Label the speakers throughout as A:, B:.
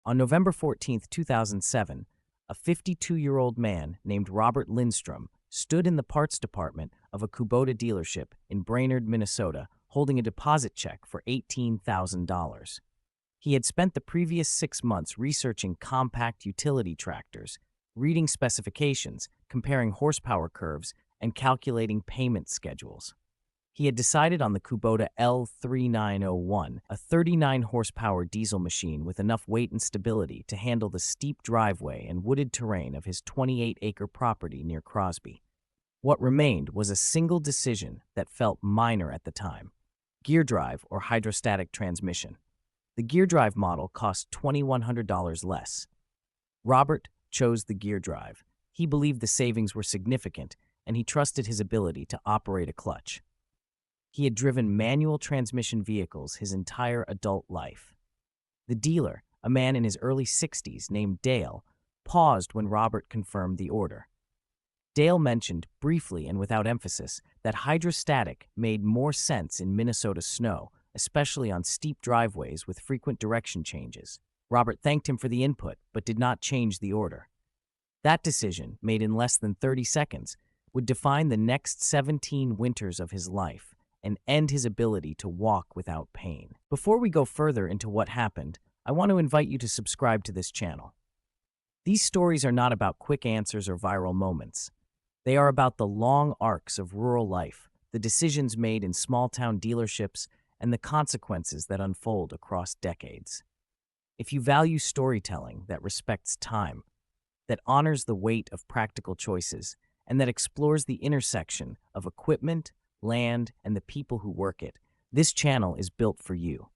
A: On November 14, 2007, a 52-year-old man named Robert Lindstrom stood in the parts department of a Kubota dealership in Brainerd, Minnesota, holding a deposit check for $18,000. He had spent the previous 6 months researching compact utility tractors, reading specifications, comparing horsepower curves, and calculating payment schedules. He had decided on the Kubota L3901, a 39-horsepower diesel machine with enough weight and stability to handle the steep driveway and wooded terrain of his 28-acre property near Crosby. What remained was a single decision that felt minor at the time: gear drive or hydrostatic transmission. The gear drive model cost $2,100 less. Robert chose the gear drive. He believed the savings were significant, and he trusted his ability to operate a clutch. He had driven manual transmission vehicles his entire adult life. The dealer, a man in his early 60s named Dale, paused when Robert confirmed the order. Dale mentioned, briefly and without emphasis, that hydrostatic made more sense in Minnesota snow, especially on steep driveways with frequent direction changes. Robert thanked him for the input, but did not change the order. That decision, made in less than 30 seconds, would define the next 17 winters of his life and end his ability to walk without pain. Before we go further into what happened, I want to invite you to subscribe to this channel. These stories are not about quick answers or viral moments. They are about the long arcs of rural life, the decisions made in small-town dealerships, and the consequences that unfold across decades. If you value storytelling that respects time, that honors the weight of practical choices, and that explores the intersection of equipment, land, and the people who work it, this channel is built for you.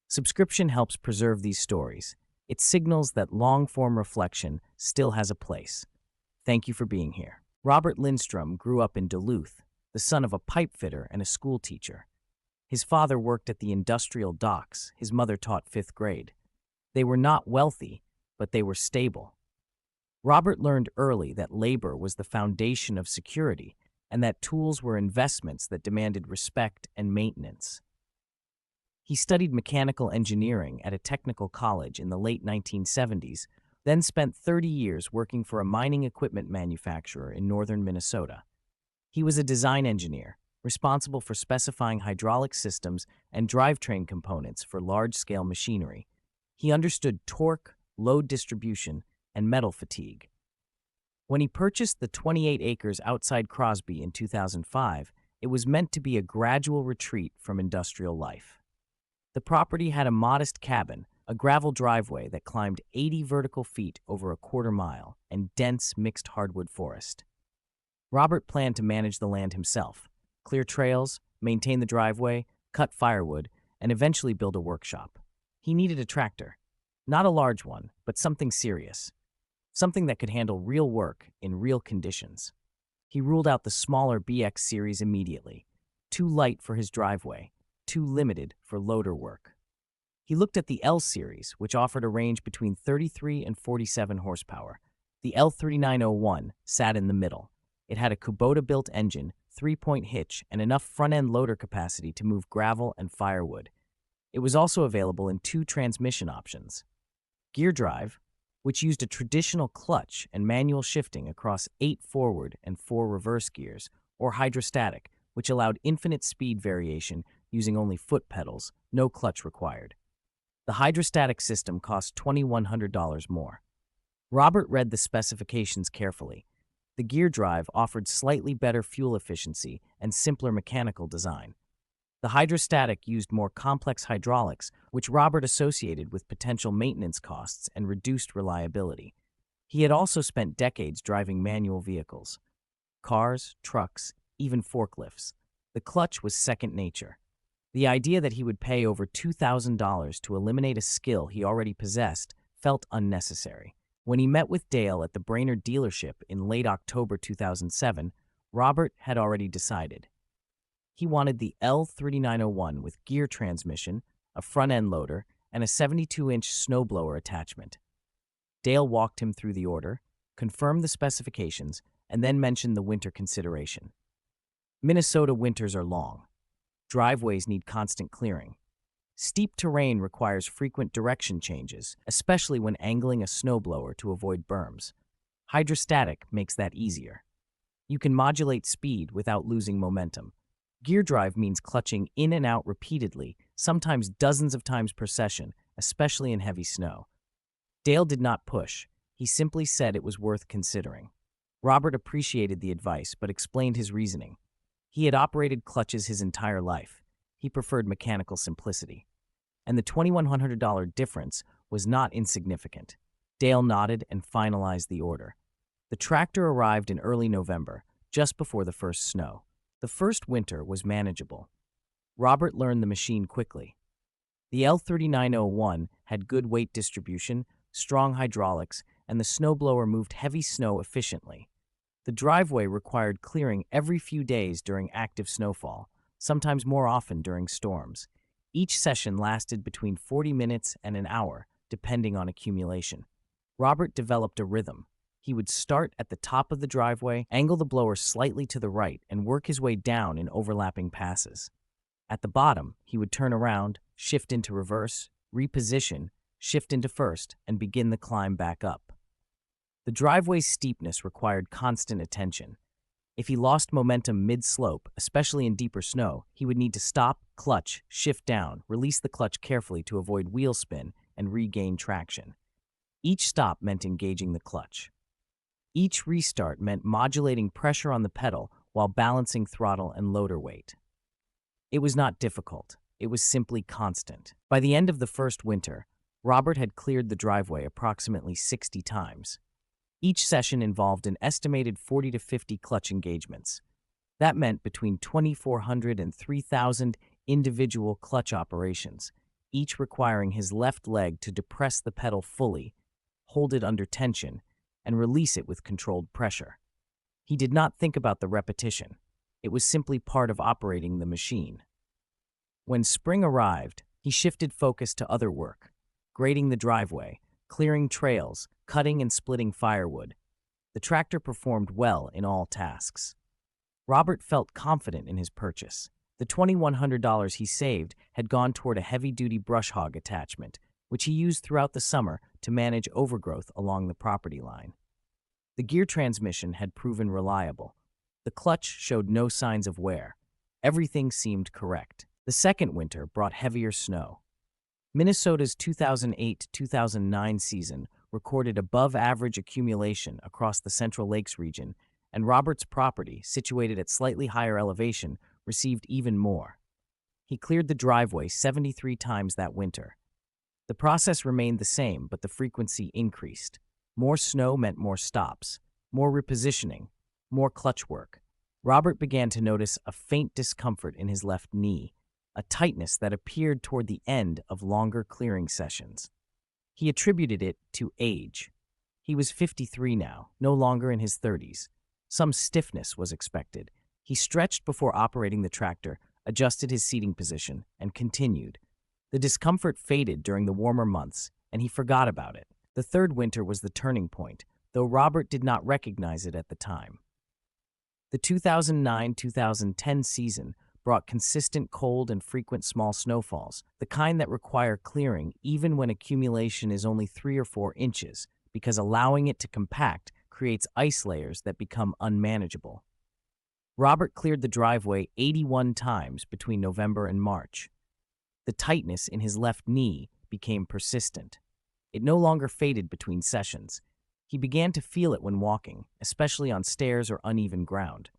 A: Subscription helps preserve these stories. It signals that long-form reflection still has a place. Thank you for being here. Robert Lindstrom grew up in Duluth, the son of a pipe fitter and a school teacher. His father worked at the industrial docks. His mother taught 5th grade. They were not wealthy, but they were stable. Robert learned early that labor was the foundation of security, and that tools were investments that demanded respect and maintenance. He studied mechanical engineering at a technical college in the late 1970s, then spent 30 years working for a mining equipment manufacturer in northern Minnesota. He was a design engineer, responsible for specifying hydraulic systems and drivetrain components for large-scale machinery. He understood torque, load distribution, and metal fatigue. When he purchased the 28 acres outside Crosby in 2005, it was meant to be a gradual retreat from industrial life. The property had a modest cabin, a gravel driveway that climbed 80 vertical feet over a quarter-mile, and dense mixed hardwood forest. Robert planned to manage the land himself, clear trails, maintain the driveway, cut firewood, and eventually build a workshop. He needed a tractor. Not a large one, but something serious. Something that could handle real work in real conditions. He ruled out the smaller BX series immediately. Too light for his driveway, too limited for loader work. He looked at the L series, which offered a range between 33 and 47 horsepower. The L3901 sat in the middle. It had a Kubota-built engine, 3-point hitch, and enough front-end loader capacity to move gravel and firewood. It was also available in 2 transmission options: gear drive, which used a traditional clutch and manual shifting across 8 forward and 4 reverse gears, or hydrostatic, which allowed infinite speed variation using only foot pedals, no clutch required. The hydrostatic system cost $2,100 more. Robert read the specifications carefully. The gear drive offered slightly better fuel efficiency and simpler mechanical design. The hydrostatic used more complex hydraulics, which Robert associated with potential maintenance costs and reduced reliability. He had also spent decades driving manual vehicles: cars, trucks, even forklifts. The clutch was second nature. The idea that he would pay over $2,000 to eliminate a skill he already possessed felt unnecessary. When he met with Dale at the Brainerd dealership in late October 2007, Robert had already decided. He wanted the L3901 with gear transmission, a front-end loader, and a 72-inch snowblower attachment. Dale walked him through the order, confirmed the specifications, and then mentioned the winter consideration. Minnesota winters are long. Driveways need constant clearing. Steep terrain requires frequent direction changes, especially when angling a snowblower to avoid berms. Hydrostatic makes that easier. You can modulate speed without losing momentum. Gear drive means clutching in and out repeatedly, sometimes dozens of times per session, especially in heavy snow. Dale did not push. He simply said it was worth considering. Robert appreciated the advice but explained his reasoning. He had operated clutches his entire life. He preferred mechanical simplicity. And the $2,100 difference was not insignificant. Dale nodded and finalized the order. The tractor arrived in early November, just before the first snow. The first winter was manageable. Robert learned the machine quickly. The L3901 had good weight distribution, strong hydraulics, and the snowblower moved heavy snow efficiently. The driveway required clearing every few days during active snowfall, sometimes more often during storms. Each session lasted between 40 minutes and an hour, depending on accumulation. Robert developed a rhythm. He would start at the top of the driveway, angle the blower slightly to the right, and work his way down in overlapping passes. At the bottom, he would turn around, shift into reverse, reposition, shift into first, and begin the climb back up. The driveway's steepness required constant attention. If he lost momentum mid-slope, especially in deeper snow, he would need to stop, clutch, shift down, release the clutch carefully to avoid wheel spin, and regain traction. Each stop meant engaging the clutch. Each restart meant modulating pressure on the pedal while balancing throttle and loader weight. It was not difficult. It was simply constant. By the end of the first winter, Robert had cleared the driveway approximately 60 times. Each session involved an estimated 40 to 50 clutch engagements. That meant between 2,400 and 3,000 individual clutch operations, each requiring his left leg to depress the pedal fully, hold it under tension, and release it with controlled pressure. He did not think about the repetition. It was simply part of operating the machine. When spring arrived, he shifted focus to other work, grading the driveway, clearing trails, cutting and splitting firewood. The tractor performed well in all tasks. Robert felt confident in his purchase. The $2,100 he saved had gone toward a heavy-duty brush hog attachment, which he used throughout the summer to manage overgrowth along the property line. The gear transmission had proven reliable. The clutch showed no signs of wear. Everything seemed correct. The second winter brought heavier snow. Minnesota's 2008-2009 season recorded above-average accumulation across the Central Lakes region, and Robert's property, situated at slightly higher elevation, received even more. He cleared the driveway 73 times that winter. The process remained the same, but the frequency increased. More snow meant more stops, more repositioning, more clutch work. Robert began to notice a faint discomfort in his left knee, a tightness that appeared toward the end of longer clearing sessions. He attributed it to age. He was 53 now, no longer in his 30s. Some stiffness was expected. He stretched before operating the tractor, adjusted his seating position, and continued. The discomfort faded during the warmer months, and he forgot about it. The third winter was the turning point, though Robert did not recognize it at the time. The 2009-2010 season brought consistent cold and frequent small snowfalls, the kind that require clearing even when accumulation is only 3 or 4 inches, because allowing it to compact creates ice layers that become unmanageable. Robert cleared the driveway 81 times between November and March. The tightness in his left knee became persistent. It no longer faded between sessions. He began to feel it when walking, especially on stairs or uneven ground.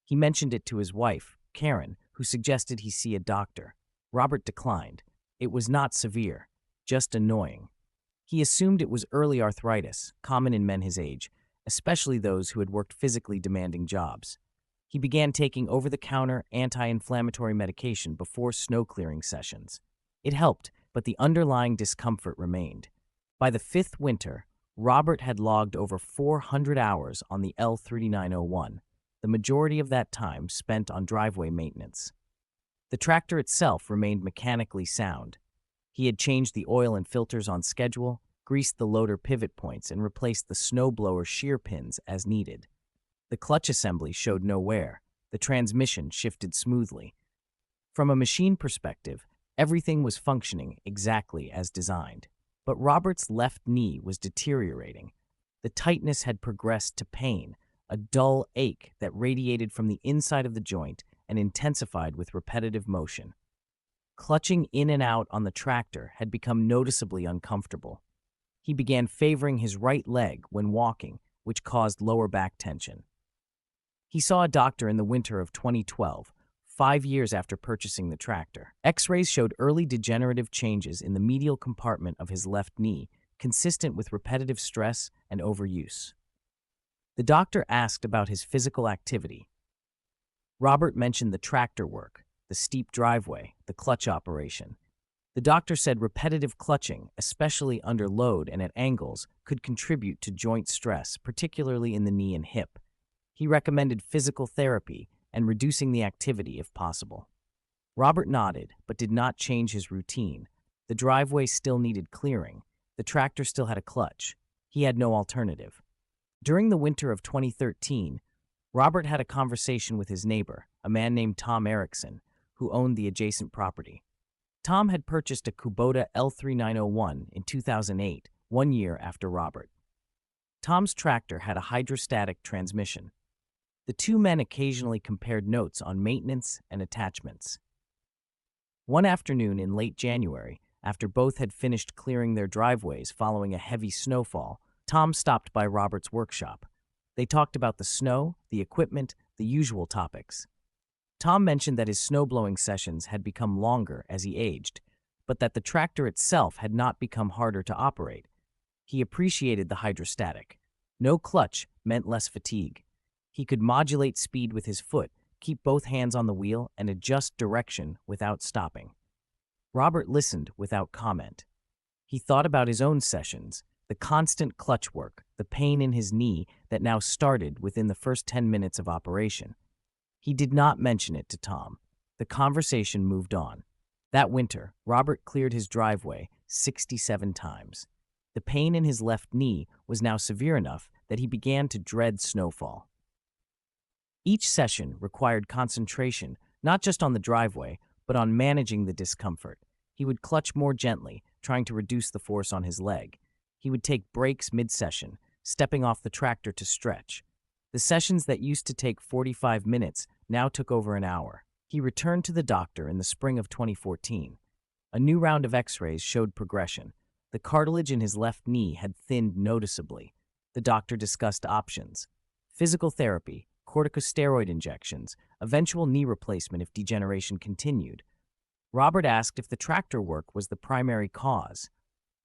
A: He mentioned it to his wife, Karen, who suggested he see a doctor. Robert declined. It was not severe, just annoying. He assumed it was early arthritis, common in men his age, especially those who had worked physically demanding jobs. He began taking over-the-counter anti-inflammatory medication before snow-clearing sessions. It helped, but the underlying discomfort remained. By the 5th winter, Robert had logged over 400 hours on the L3901, the majority of that time spent on driveway maintenance. The tractor itself remained mechanically sound. He had changed the oil and filters on schedule, greased the loader pivot points, and replaced the snowblower shear pins as needed. The clutch assembly showed no wear. The transmission shifted smoothly. From a machine perspective, Everything was functioning exactly as designed. But Robert's left knee was deteriorating. The tightness had progressed to pain, a dull ache that radiated from the inside of the joint and intensified with repetitive motion. Clutching in and out on the tractor had become noticeably uncomfortable. He began favoring his right leg when walking, which caused lower back tension. He saw a doctor in the winter of 2012, 5 years after purchasing the tractor. X-rays showed early degenerative changes in the medial compartment of his left knee, consistent with repetitive stress and overuse. The doctor asked about his physical activity. Robert mentioned the tractor work, the steep driveway, the clutch operation. The doctor said repetitive clutching, especially under load and at angles, could contribute to joint stress, particularly in the knee and hip. He recommended physical therapy and reducing the activity if possible. Robert nodded, but did not change his routine. The driveway still needed clearing. The tractor still had a clutch. He had no alternative. During the winter of 2013, Robert had a conversation with his neighbor, a man named Tom Erickson, who owned the adjacent property. Tom had purchased a Kubota L3901 in 2008, 1 year after Robert. Tom's tractor had a hydrostatic transmission. The two men occasionally compared notes on maintenance and attachments. One afternoon in late January, after both had finished clearing their driveways following a heavy snowfall, Tom stopped by Robert's workshop. They talked about the snow, the equipment, the usual topics. Tom mentioned that his snowblowing sessions had become longer as he aged, but that the tractor itself had not become harder to operate. He appreciated the hydrostatic. No clutch meant less fatigue. He could modulate speed with his foot, keep both hands on the wheel, and adjust direction without stopping. Robert listened without comment. He thought about his own sessions, the constant clutch work, the pain in his knee that now started within the first 10 minutes of operation. He did not mention it to Tom. The conversation moved on. That winter, Robert cleared his driveway 67 times. The pain in his left knee was now severe enough that he began to dread snowfall. Each session required concentration, not just on the driveway, but on managing the discomfort. He would clutch more gently, trying to reduce the force on his leg. He would take breaks mid-session, stepping off the tractor to stretch. The sessions that used to take 45 minutes now took over an hour. He returned to the doctor in the spring of 2014. A new round of X-rays showed progression. The cartilage in his left knee had thinned noticeably. The doctor discussed options: physical therapy, corticosteroid injections, eventual knee replacement if degeneration continued. Robert asked if the tractor work was the primary cause.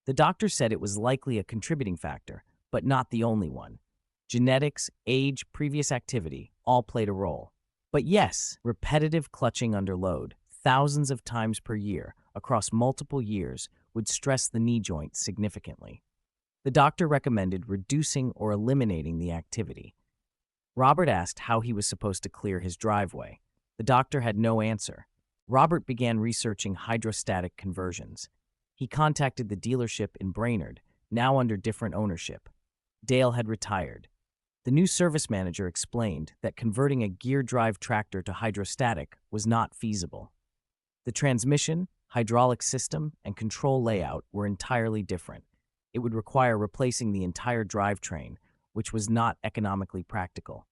A: The doctor said it was likely a contributing factor, but not the only one. Genetics, age, previous activity all played a role. But yes, repetitive clutching under load, thousands of times per year, across multiple years, would stress the knee joint significantly. The doctor recommended reducing or eliminating the activity. Robert asked how he was supposed to clear his driveway. The doctor had no answer. Robert began researching hydrostatic conversions. He contacted the dealership in Brainerd, now under different ownership. Dale had retired. The new service manager explained that converting a gear drive tractor to hydrostatic was not feasible. The transmission, hydraulic system, and control layout were entirely different. It would require replacing the entire drivetrain, which was not economically practical.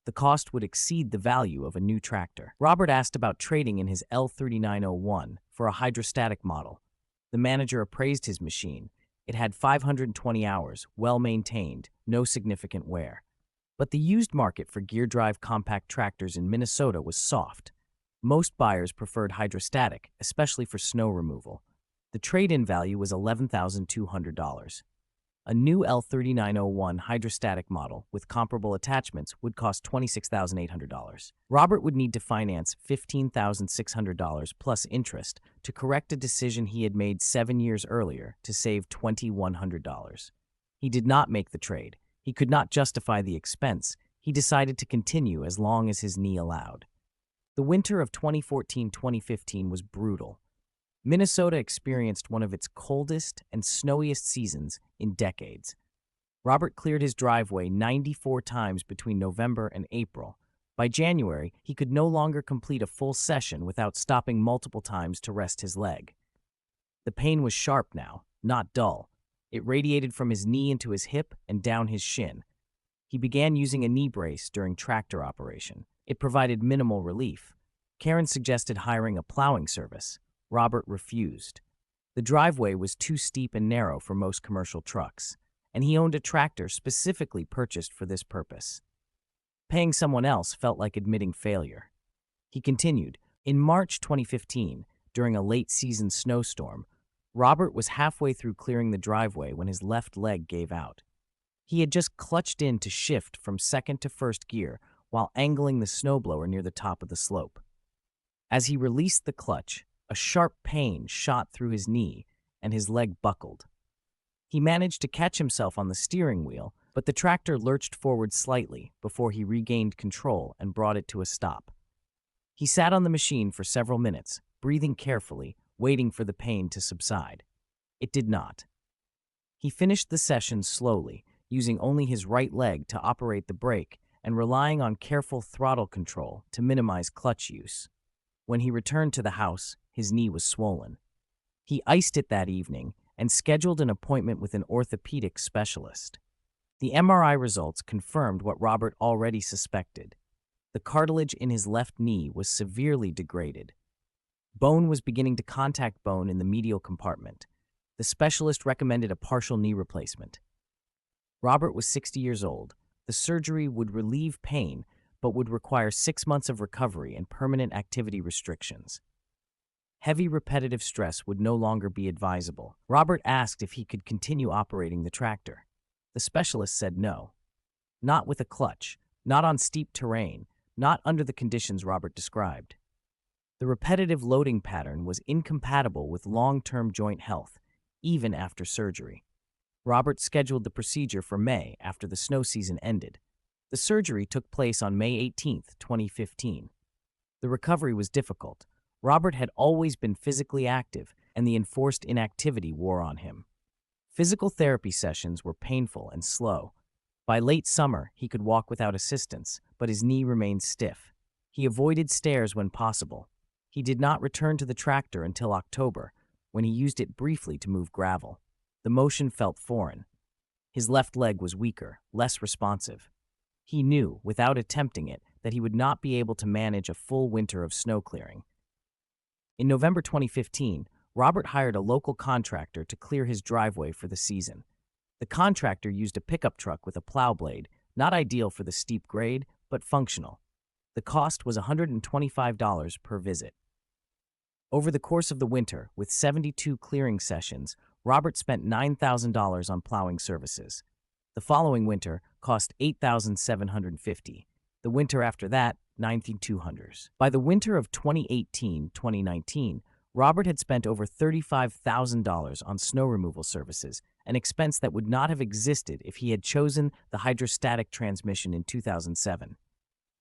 A: The cost would exceed the value of a new tractor. Robert asked about trading in his L3901 for a hydrostatic model. The manager appraised his machine. It had 520 hours, well-maintained, no significant wear. But the used market for gear drive compact tractors in Minnesota was soft. Most buyers preferred hydrostatic, especially for snow removal. The trade-in value was $11,200. A new L3901 hydrostatic model with comparable attachments would cost $26,800. Robert would need to finance $15,600 plus interest to correct a decision he had made 7 years earlier to save $2,100. He did not make the trade. He could not justify the expense. He decided to continue as long as his knee allowed. The winter of 2014-2015 was brutal. Minnesota experienced one of its coldest and snowiest seasons in decades. Robert cleared his driveway 94 times between November and April. By January, he could no longer complete a full session without stopping multiple times to rest his leg. The pain was sharp now, not dull. It radiated from his knee into his hip and down his shin. He began using a knee brace during tractor operation. It provided minimal relief. Karen suggested hiring a plowing service. Robert refused. The driveway was too steep and narrow for most commercial trucks, and he owned a tractor specifically purchased for this purpose. Paying someone else felt like admitting failure. He continued. In March 2015, during a late-season snowstorm, Robert was halfway through clearing the driveway when his left leg gave out. He had just clutched in to shift from second to first gear while angling the snowblower near the top of the slope. As he released the clutch, a sharp pain shot through his knee and his leg buckled. He managed to catch himself on the steering wheel, but the tractor lurched forward slightly before he regained control and brought it to a stop. He sat on the machine for several minutes, breathing carefully, waiting for the pain to subside. It did not. He finished the session slowly, using only his right leg to operate the brake and relying on careful throttle control to minimize clutch use. When he returned to the house, his knee was swollen. He iced it that evening and scheduled an appointment with an orthopedic specialist. The MRI results confirmed what Robert already suspected. The cartilage in his left knee was severely degraded. Bone was beginning to contact bone in the medial compartment. The specialist recommended a partial knee replacement. Robert was 60 years old. The surgery would relieve pain, but would require 6 months of recovery and permanent activity restrictions. Heavy repetitive stress would no longer be advisable. Robert asked if he could continue operating the tractor. The specialist said no. Not with a clutch, not on steep terrain, not under the conditions Robert described. The repetitive loading pattern was incompatible with long-term joint health, even after surgery. Robert scheduled the procedure for May after the snow season ended. The surgery took place on May 18, 2015. The recovery was difficult. Robert had always been physically active, and the enforced inactivity wore on him. Physical therapy sessions were painful and slow. By late summer, he could walk without assistance, but his knee remained stiff. He avoided stairs when possible. He did not return to the tractor until October, when he used it briefly to move gravel. The motion felt foreign. His left leg was weaker, less responsive. He knew, without attempting it, that he would not be able to manage a full winter of snow clearing. In November 2015, Robert hired a local contractor to clear his driveway for the season. The contractor used a pickup truck with a plow blade, not ideal for the steep grade, but functional. The cost was $125 per visit. Over the course of the winter, with 72 clearing sessions, Robert spent $9,000 on plowing services. The following winter cost $8,750. The winter after that, $9,200. By the winter of 2018-2019, Robert had spent over $35,000 on snow removal services, an expense that would not have existed if he had chosen the hydrostatic transmission in 2007.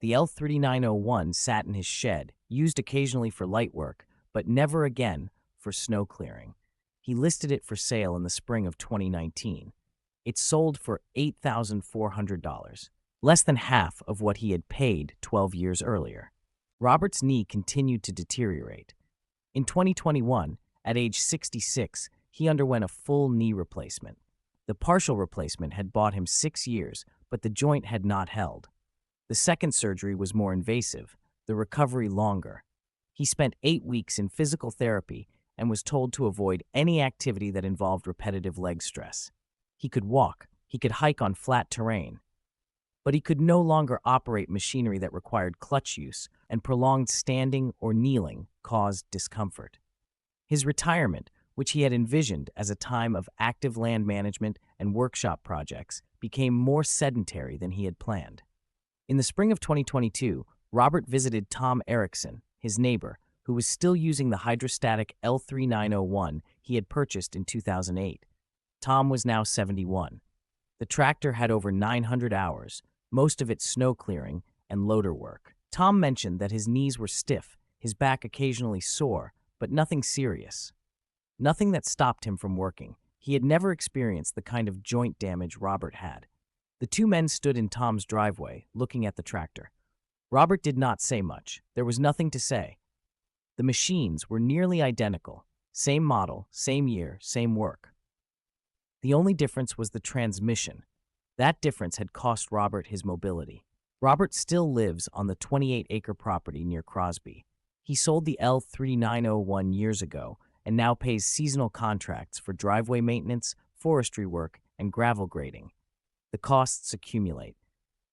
A: The L3901 sat in his shed, used occasionally for light work, but never again for snow clearing. He listed it for sale in the spring of 2019. It sold for $8,400, less than half of what he had paid 12 years earlier. Robert's knee continued to deteriorate. In 2021, at age 66, he underwent a full knee replacement. The partial replacement had bought him 6 years, but the joint had not held. The second surgery was more invasive, the recovery longer. He spent 8 weeks in physical therapy and was told to avoid any activity that involved repetitive leg stress. He could walk, he could hike on flat terrain, but he could no longer operate machinery that required clutch use, and prolonged standing or kneeling caused discomfort. His retirement, which he had envisioned as a time of active land management and workshop projects, became more sedentary than he had planned. In the spring of 2022, Robert visited Tom Erickson, his neighbor, who was still using the hydrostatic L3901 he had purchased in 2008. Tom was now 71. The tractor had over 900 hours, most of it snow clearing and loader work. Tom mentioned that his knees were stiff, his back occasionally sore, but nothing serious. Nothing that stopped him from working. He had never experienced the kind of joint damage Robert had. The two men stood in Tom's driveway, looking at the tractor. Robert did not say much. There was nothing to say. The machines were nearly identical. Same model, same year, same work. The only difference was the transmission. That difference had cost Robert his mobility. Robert still lives on the 28-acre property near Crosby. He sold the L3901 years ago and now pays seasonal contracts for driveway maintenance, forestry work, and gravel grading. The costs accumulate.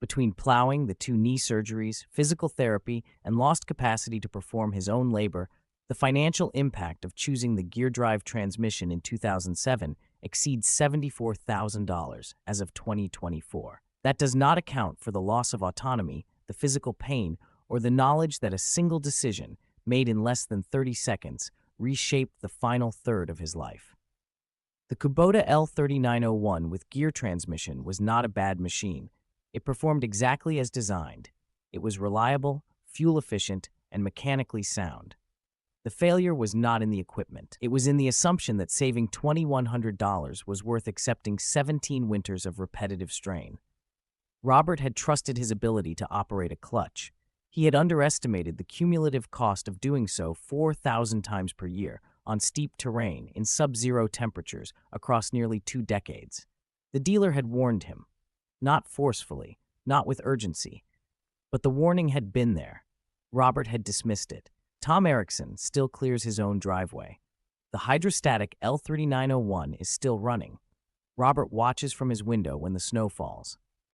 A: Between plowing, the 2 knee surgeries, physical therapy, and lost capacity to perform his own labor, the financial impact of choosing the gear drive transmission in 2007 exceeds $74,000 as of 2024. That does not account for the loss of autonomy, the physical pain, or the knowledge that a single decision, made in less than 30 seconds, reshaped the final third of his life. The Kubota L3901 with gear transmission was not a bad machine. It performed exactly as designed. It was reliable, fuel-efficient, and mechanically sound. The failure was not in the equipment. It was in the assumption that saving $2,100 was worth accepting 17 winters of repetitive strain. Robert had trusted his ability to operate a clutch. He had underestimated the cumulative cost of doing so 4,000 times per year on steep terrain in sub-zero temperatures across nearly 2 decades. The dealer had warned him. Not forcefully, not with urgency. But the warning had been there. Robert had dismissed it. Tom Erickson still clears his own driveway. The hydrostatic L3901 is still running. Robert watches from his window when the snow falls.